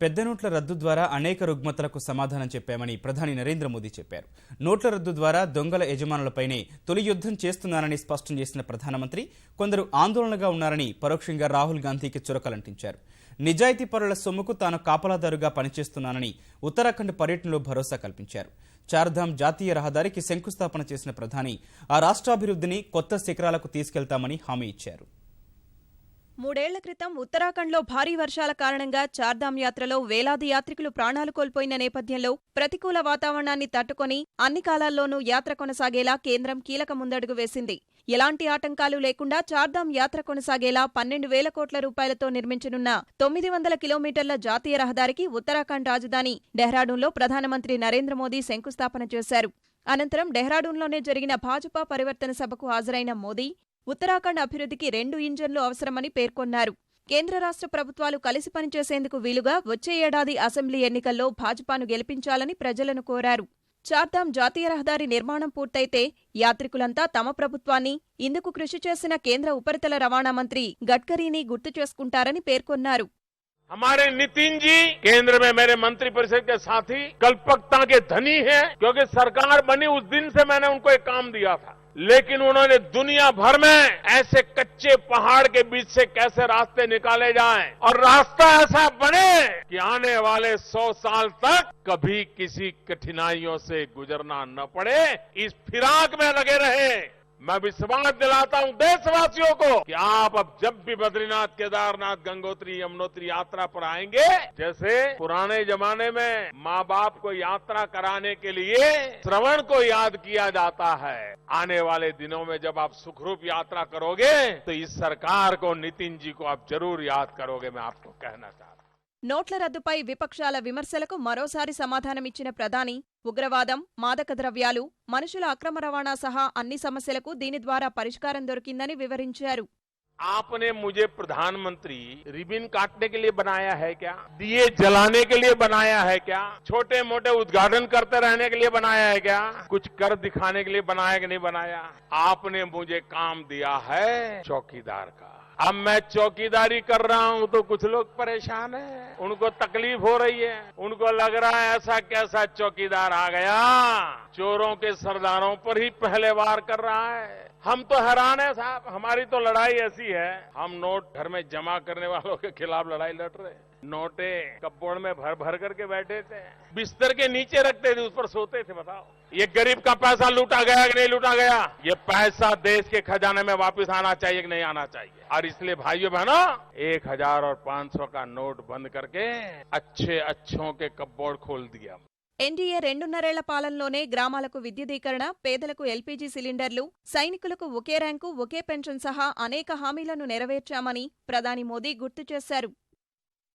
పెద్ద నోట్ల రద్దు ద్వారా అనేక రుగ్మతలకు సమాధానం చెప్పామని ప్రధాని నరేంద్ర మోదీ చెప్పారు. నోట్ల రద్దు ద్వారా దొంగల యజమానులపైనే తొలి యుద్ధం చేస్తున్నారని స్పష్టం చేసిన ప్రధానమంత్రి కొందరు ఆందోళనగా ఉన్నారని పరోక్షంగా రాహుల్ గాంధీకి చురకలంటించారు. నిజాయితీ పరుల సొమ్ముకు తాను కాపలాదారుగా పనిచేస్తున్నానని ఉత్తరాఖండ్ పర్యటనలో భరోసా కల్పించారు. చార్ధామ్ జాతీయ రహదారికి శంకుస్థాపన చేసిన ప్రధాని ఆ రాష్ట్రాభివృద్ధిని కొత్త శిఖరాలకు తీసుకెళ్తామని హామీ ఇచ్చారు. 3 ఏళ్ల క్రితం ఉత్తరాఖండ్లో భారీ వర్షాల కారణంగా చార్ధామ్ యాత్రలో వేలాది యాత్రికులు ప్రాణాలు కోల్పోయిన నేపథ్యంలో ప్రతికూల వాతావరణాన్ని తట్టుకొని అన్ని కాలాల్లోనూ యాత్ర కొనసాగేలా కేంద్రం కీలక ముందడుగు వేసింది. ఎలాంటి ఆటంకాలు లేకుండా చార్ధామ్ యాత్ర కొనసాగేలా 12,000 కోట్ల రూపాయలతో నిర్మించనున్న 900 కిలోమీటర్ల జాతీయ రహదారికి ఉత్తరాఖండ్ రాజధాని డెహ్రాడూన్లో ప్రధానమంత్రి నరేంద్ర మోదీ శంకుస్థాపన చేశారు. అనంతరం డెహ్రాడూన్లోనే జరిగిన భాజపా పరివర్తన సభకు హాజరైన మోదీ ఉత్తరాఖండ్ అభివృద్ధికి 2 ఇంజన్లు అవసరమని పేర్కొన్నారు. కేంద్ర రాష్ట్ర ప్రభుత్వాలు కలిసి పనిచేసేందుకు వీలుగా వచ్చే ఏడాది అసెంబ్లీ ఎన్నికల్లో భాజపాను గెలిపించాలని ప్రజలను కోరారు. చార్ధామ్ జాతీయ రహదారి నిర్మాణం పూర్తయితే యాత్రికులంతా తమ ప్రభుత్వాన్ని, ఇందుకు కృషి చేసిన కేంద్ర ఉపరితల రవాణా మంత్రి గడ్కరీని గుర్తు చేసుకుంటారని పేర్కొన్నారు. हमारे नितिन जी केंद्र में मेरे मंत्रिपरिषद के साथी कल्पकता के धनी हैं, क्योंकि सरकार बनी उस दिन से मैंने उनको एक काम दिया था, लेकिन उन्होंने दुनिया भर में ऐसे कच्चे पहाड़ के बीच से कैसे रास्ते निकाले जाएं और रास्ता ऐसा बने कि आने वाले 100 साल तक कभी किसी कठिनाइयों से गुजरना न पड़े, इस फिराक में लगे रहे। मैं विश्वास दिलाता हूं देशवासियों को कि आप अब जब भी बद्रीनाथ, केदारनाथ, गंगोत्री, यमुनोत्री यात्रा पर आएंगे, जैसे पुराने जमाने में माँ बाप को यात्रा कराने के लिए श्रवण को याद किया जाता है, आने वाले दिनों में जब आप सुखरूप यात्रा करोगे तो इस सरकार को, नितिन जी को आप जरूर याद करोगे, मैं आपको कहना चाहता हूं. నోట్ల రద్దుపై విపక్షాల విమర్శలకు మరోసారి సమాధానమిచ్చిన ప్రధాని ఉగ్రవాదం, మాదక ద్రవ్యాలు, మనుషుల అక్రమ రవాణా సహా అన్ని సమస్యలకు దీని ద్వారా పరిష్కారం దొరికిందని వివరించారు. आपने मुझे प्रधानमंत्री रिबन काटने के लिए बनाया है क्या? दिए जलाने के लिए बनाया है क्या? छोटे मोटे उद्घाटन करते रहने के लिए बनाया है क्या? कुछ कर दिखाने के लिए बनाया कि नहीं बनाया? आपने मुझे काम दिया है चौकीदार का. अब मैं चौकीदारी कर रहा हूं तो कुछ लोग परेशान हैं, उनको तकलीफ हो रही है, उनको लग रहा है ऐसा कैसा चौकीदार आ गया, चोरों के सरदारों पर ही पहले वार कर रहा है. हम तो हैरान है साहब, हमारी तो लड़ाई ऐसी है, हम नोट घर में जमा करने वालों के खिलाफ लड़ाई लड़ रहे. नोटे कपबोर्ड में भर भर करके बैठे थे, बिस्तर के नीचे रखते थे, उस पर सोते थे. बताओ ये गरीब का पैसा लूटा गया कि नहीं लूटा गया? ये पैसा देश के खजाने में वापस आना चाहिए कि नहीं आना चाहिए? और इसलिए भाइयों बहनों 1000 और 500 का नोट बंद करके अच्छों के कपबोर्ड खोल दिया. ఎన్డీఏ 2.5 ఏళ్ల పాలనలోనే గ్రామాలకు విద్యుదీకరణ, పేదలకు ఎల్పీజీ సిలిండర్లు, సైనికులకు ఒకే ర్యాంకు, ఒకే పెన్షన్ సహా అనేక హామీలను నెరవేర్చామని ప్రధాని మోదీ గుర్తు చేశారు.